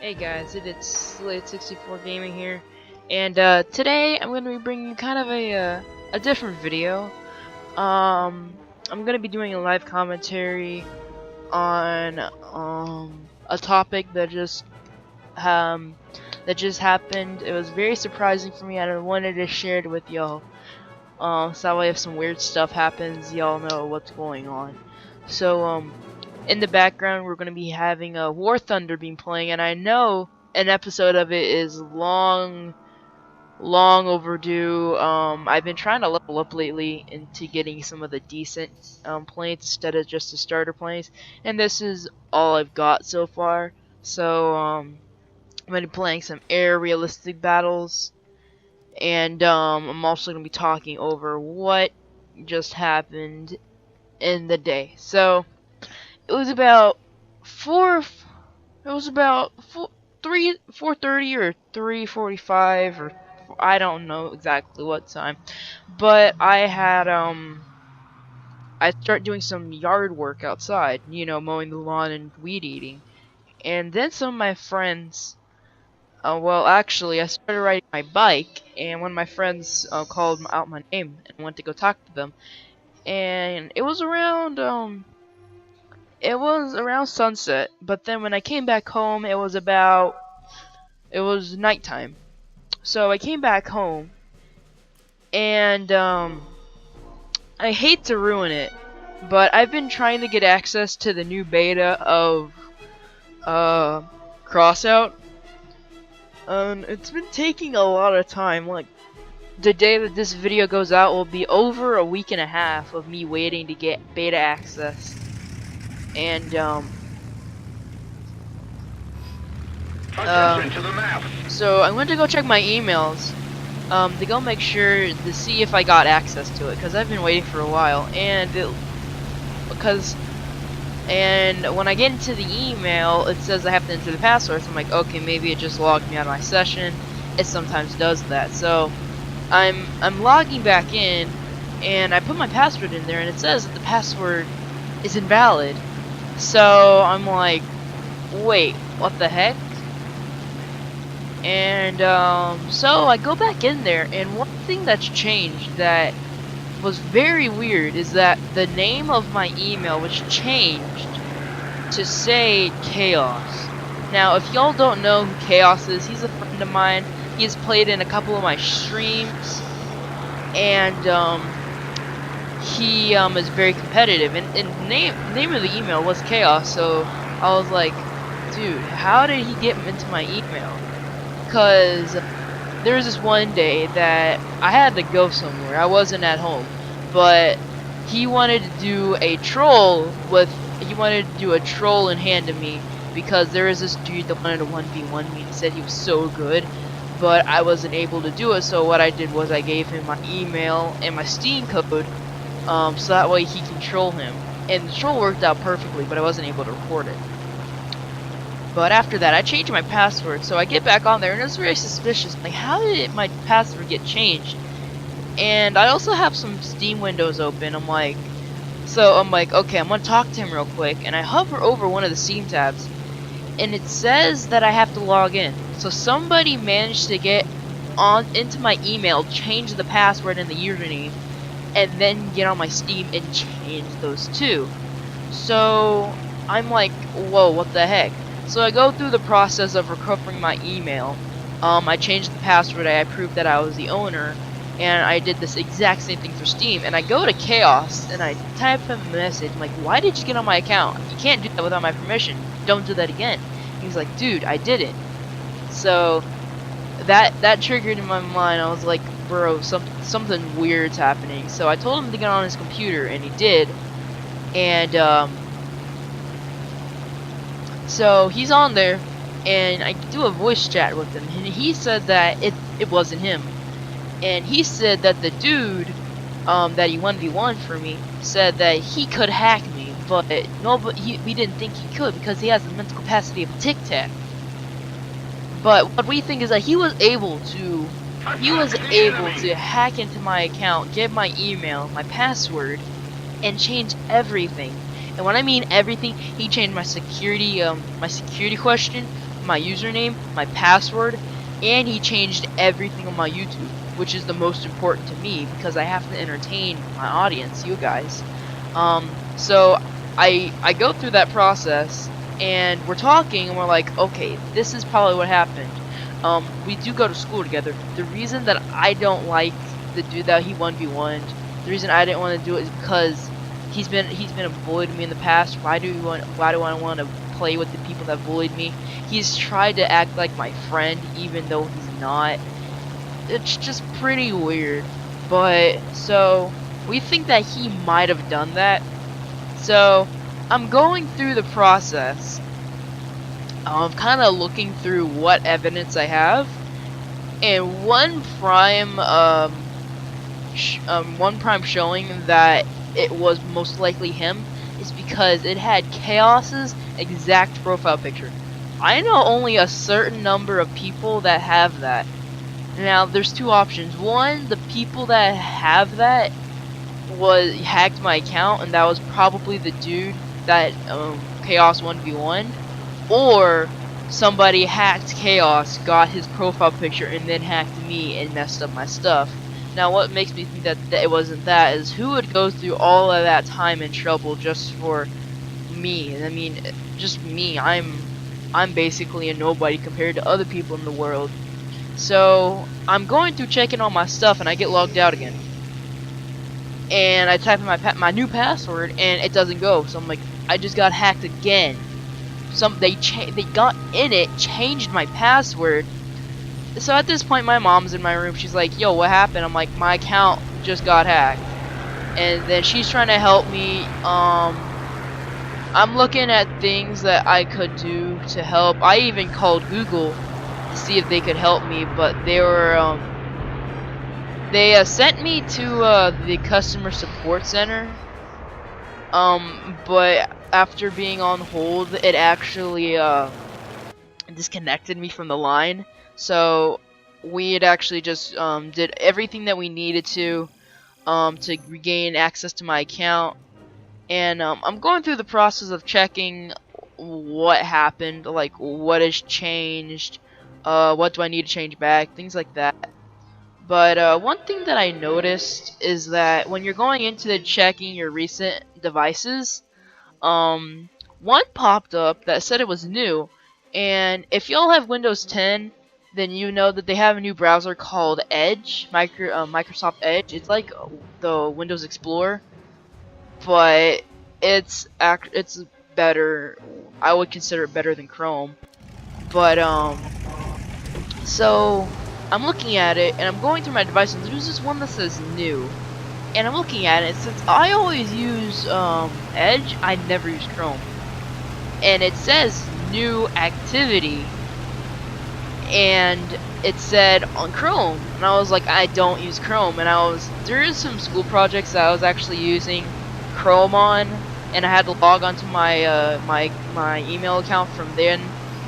Hey guys, it's Slate64 Gaming here, and today I'm going to be bringing you kind of a different video. I'm going to be doing a live commentary on a topic that just happened. It was very surprising for me, and I wanted to share it with y'all. So that way if some weird stuff happens, y'all know what's going on. So in the background, we're going to be having a War Thunder being playing, and I know an episode of it is long overdue. I've been trying to level up lately into getting some of the decent planes instead of just the starter planes, and this is all I've got so far. So I'm going to be playing some air realistic battles, and I'm also going to be talking over what just happened in the day. So it was about four. It was about 4:30 or 3:45 or I don't know exactly what time, but I started doing some yard work outside, mowing the lawn and weed eating, and then some of my friends. Well, actually, I started riding my bike, and one of my friends called out my name and went to go talk to them, and it was around sunset, but then when I came back home, it was nighttime. So I came back home, and I hate to ruin it, but I've been trying to get access to the new beta of Crossout, and it's been taking a lot of time. Like, the day that this video goes out will be over a week and a half of me waiting to get beta access. And Attention to the map. so I went to go check my emails to go make sure to see if I got access to it, because I've been waiting for a while, and when I get into the email it says I have to enter the password, so I'm like, okay, maybe it just logged me out of my session. It sometimes does that. So I'm logging back in, and I put my password in there, and it says that the password is invalid. So I'm like, wait, what the heck? And so I go back in there, and one thing that's changed that was very weird is that the name of my email was changed to say Chaos. Now, if y'all don't know who Chaos is, he's a friend of mine. He has played in a couple of my streams, and he is very competitive. And the name of the email was Chaos, so I was like, dude, how did he get into my email? Because there was this one day that I had to go somewhere. I wasn't at home, but he wanted to do a troll in hand to me, because there was this dude that wanted to 1v1 me and said he was so good, but I wasn't able to do it. So what I did was I gave him my email and my Steam code, so that way he can troll him. And the troll worked out perfectly, but I wasn't able to record it. But after that, I changed my password, so I get back on there, and it's very suspicious. Like, how did my password get changed? And I also have some Steam windows open. I'm like, okay, I'm gonna talk to him real quick, and I hover over one of the Steam tabs, and it says that I have to log in. So somebody managed to get into my email, change the password and the username, and then get on my Steam and change those two. So I'm like, whoa, what the heck? So I go through the process of recovering my email. I changed the password, I proved that I was the owner, and I did this exact same thing for Steam. And I go to Chaos, and I type him a message, I'm like, why did you get on my account? You can't do that without my permission. Don't do that again. He's like, dude, I didn't. So that triggered in my mind. I was like, bro, something weird's happening. So I told him to get on his computer, and he did. And so he's on there, and I do a voice chat with him, and he said that it wasn't him. And he said that the dude that he 1v1 for me said that he could hack me, but we didn't think he could, because he has the mental capacity of a Tic Tac. But what we think is that he was able to hack into my account, get my email, my password, and change everything. And when I mean everything, he changed my security question, my username, my password, and he changed everything on my YouTube, which is the most important to me because I have to entertain my audience, you guys. So I go through that process, and we're talking, and we're like, okay, this is probably what happened. We do go to school together. The reason that I don't like the dude that he 1v1'd, the reason I didn't want to do it is because he's been a bully to me in the past. Why do I want to play with the people that bullied me? He's tried to act like my friend even though he's not. It's just pretty weird. But so we think that he might have done that. So I'm going through the process of kind of looking through what evidence I have, and one prime showing that it was most likely him is because it had Chaos's exact profile picture. I know only a certain number of people that have that. Now there's two options. One, the people that have that hacked my account, and that was probably the dude that Chaos 1v1, or somebody hacked Chaos, got his profile picture, and then hacked me and messed up my stuff. Now what makes me think that it wasn't that is who would go through all of that time and trouble just for me? I mean, just me. I'm basically a nobody compared to other people in the world. So I'm going through checking all my stuff, and I get logged out again. And I type in my new password, and it doesn't go. So I'm like, I just got hacked again. They got in it, changed my password. So at this point, my mom's in my room. She's like, "Yo, what happened?" I'm like, "My account just got hacked." And then she's trying to help me. I'm looking at things that I could do to help. I even called Google to see if they could help me, but they were they sent me to the customer support center. But after being on hold, it actually disconnected me from the line. So we had actually just did everything that we needed to regain access to my account. And I'm going through the process of checking what happened, like what has changed, what do I need to change back, things like that. But one thing that I noticed is that when you're going into the checking your recent devices, one popped up that said it was new, and if y'all have Windows 10, then you know that they have a new browser called Edge, Microsoft Edge. It's like the Windows Explorer, but it's better. I would consider it better than Chrome. But so I'm looking at it, and I'm going through my device, and there's this one that says new. And I'm looking at it, since I always use Edge, I never use Chrome. And it says new activity, and it said on Chrome, and I was like, I don't use Chrome. And there's some school projects that I was actually using Chrome on, and I had to log onto my my email account from then,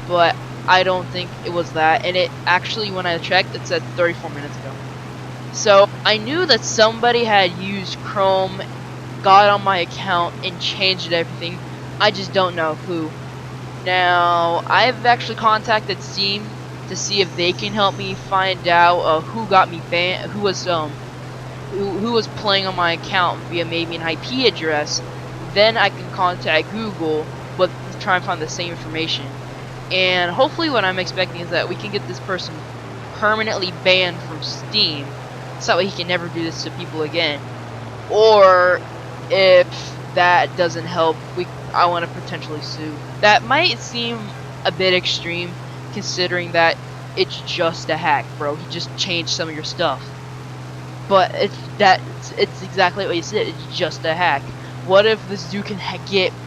but I don't think it was that. And it actually, when I checked, it said 34 minutes ago. So I knew that somebody had used Chrome, got on my account, and changed everything. I just don't know who. Now I've actually contacted Steam to see if they can help me find out who got me banned, who was playing on my account via maybe an IP address. Then I can contact Google, but try and find the same information. And hopefully, what I'm expecting is that we can get this person permanently banned from Steam, so that way he can never do this to people again. Or if that doesn't help, I want to potentially sue. That might seem a bit extreme, considering that it's just a hack, bro. He just changed some of your stuff. But it's exactly what you said. It's just a hack. What if this dude can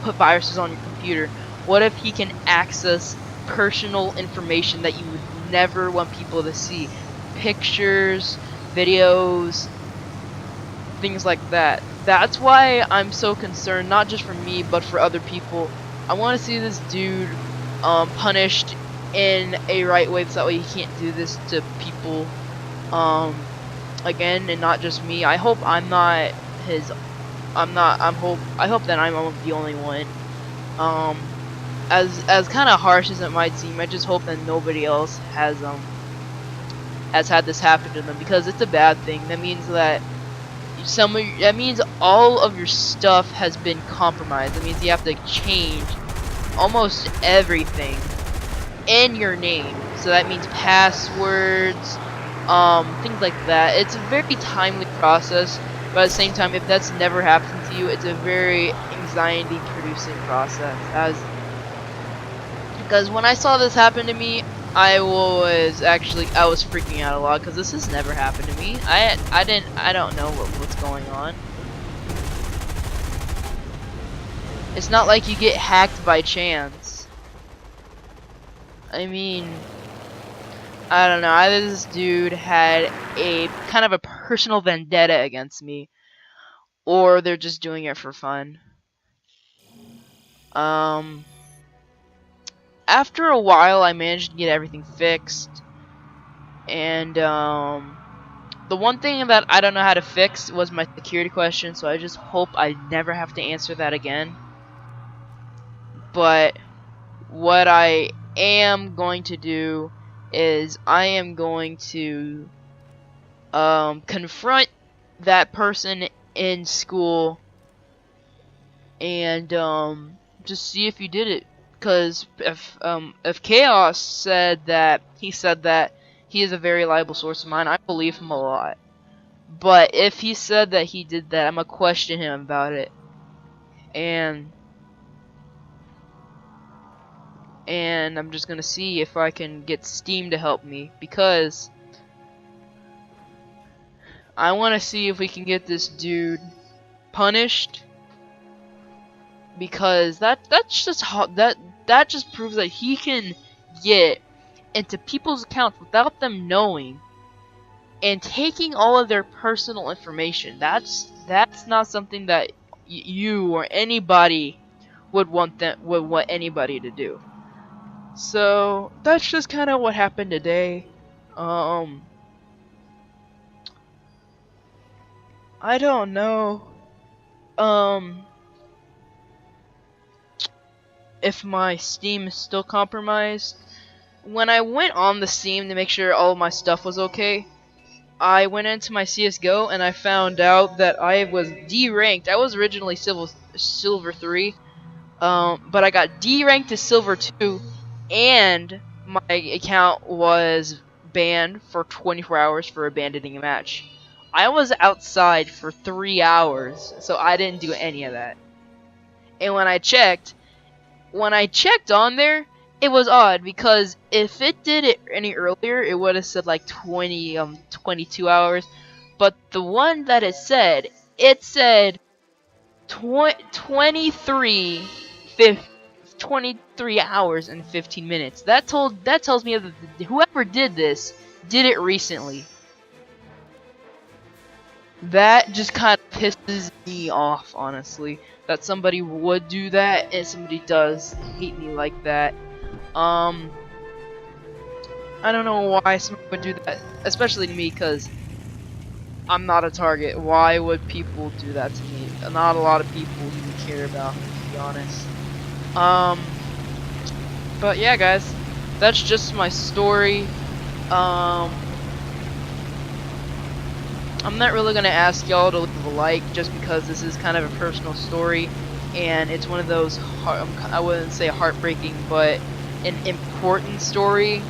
put viruses on your computer? What if he can access personal information that you would never want people to see? Pictures, videos, things like that. That's why I'm so concerned, not just for me, but for other people. I want to see this dude punished in a right way, so that way he can't do this to people again, and not just me. I hope I'm not his. I hope that I'm the only one. as kind of harsh as it might seem, I just hope that nobody else has had this happen to them, because it's a bad thing. That means that that means all of your stuff has been compromised. That means you have to change almost everything in your name. So that means passwords, things like that. It's a very timely process, but at the same time, if that's never happened to you, it's a very anxiety-producing process. Because when I saw this happen to me, I was freaking out a lot, because this has never happened to me. I don't know what's going on. It's not like you get hacked by chance. I mean, I don't know. Either this dude had a kind of a personal vendetta against me, or they're just doing it for fun. After a while, I managed to get everything fixed, and the one thing that I don't know how to fix was my security question, so I just hope I never have to answer that again. But what I am going to do is I am going to confront that person in school and just see if he did it. Because if Chaos said that he is a very reliable source of mine, I believe him a lot. But if he said that he did that, I'm gonna question him about it. And I'm just gonna see if I can get Steam to help me, because I want to see if we can get this dude punished, because that's just that just proves that he can get into people's accounts without them knowing and taking all of their personal information. That's not something that you or anybody would want anybody to do. So that's just kind of what happened today. I don't know if my Steam is still compromised. When I went on the Steam to make sure all of my stuff was okay, I went into my CSGO and I found out that I was D-ranked. I was originally Silver 3, but I got D-ranked to Silver 2, and my account was banned for 24 hours for abandoning a match. I was outside for 3 hours, so I didn't do any of that. And when I checked on there, it was odd, because if it did it any earlier, it would have said like 22 hours. But the one that it said 23 hours and 15 minutes. That tells me that whoever did this did it recently. That just kind of pisses me off, honestly, that somebody would do that, and somebody does hate me like that. I don't know why somebody would do that, especially to me, because I'm not a target. Why would people do that to me? Not a lot of people even care about me, to be honest. But yeah, guys, that's just my story. I'm not really gonna ask y'all to leave a like, just because this is kind of a personal story, and it's one of those I wouldn't say heartbreaking, but an important story,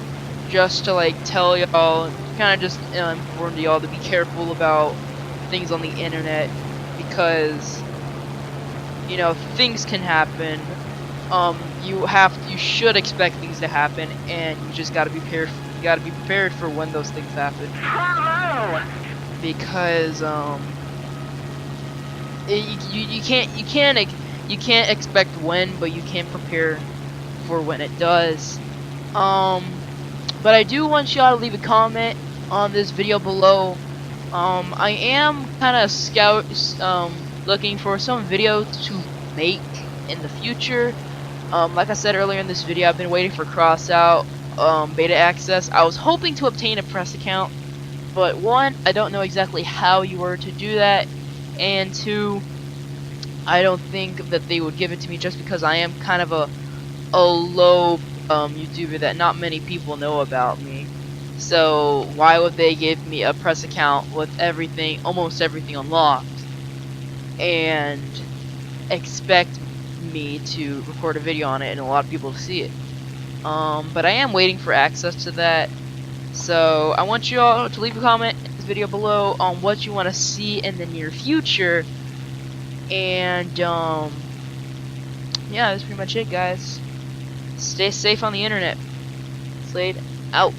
just to like tell y'all, kind of just inform y'all to be careful about things on the internet, because you know things can happen. You should expect things to happen, and you just gotta be prepared. You gotta be prepared for when those things happen. Because you can't expect when, but you can prepare for when it does. But I do want y'all to leave a comment on this video below. I am kind of looking for some videos to make in the future. Like I said earlier in this video, I've been waiting for crossout beta access. I was hoping to obtain a press account, but one, I don't know exactly how you were to do that, and two, I don't think that they would give it to me, just because I am kind of a a low YouTuber that not many people know about me. So why would they give me a press account with everything, almost everything unlocked, and expect me to record a video on it and a lot of people to see it? But I am waiting for access to that. So I want you all to leave a comment in this video below on what you want to see in the near future. And yeah, that's pretty much it, guys. Stay safe on the internet. Slade out.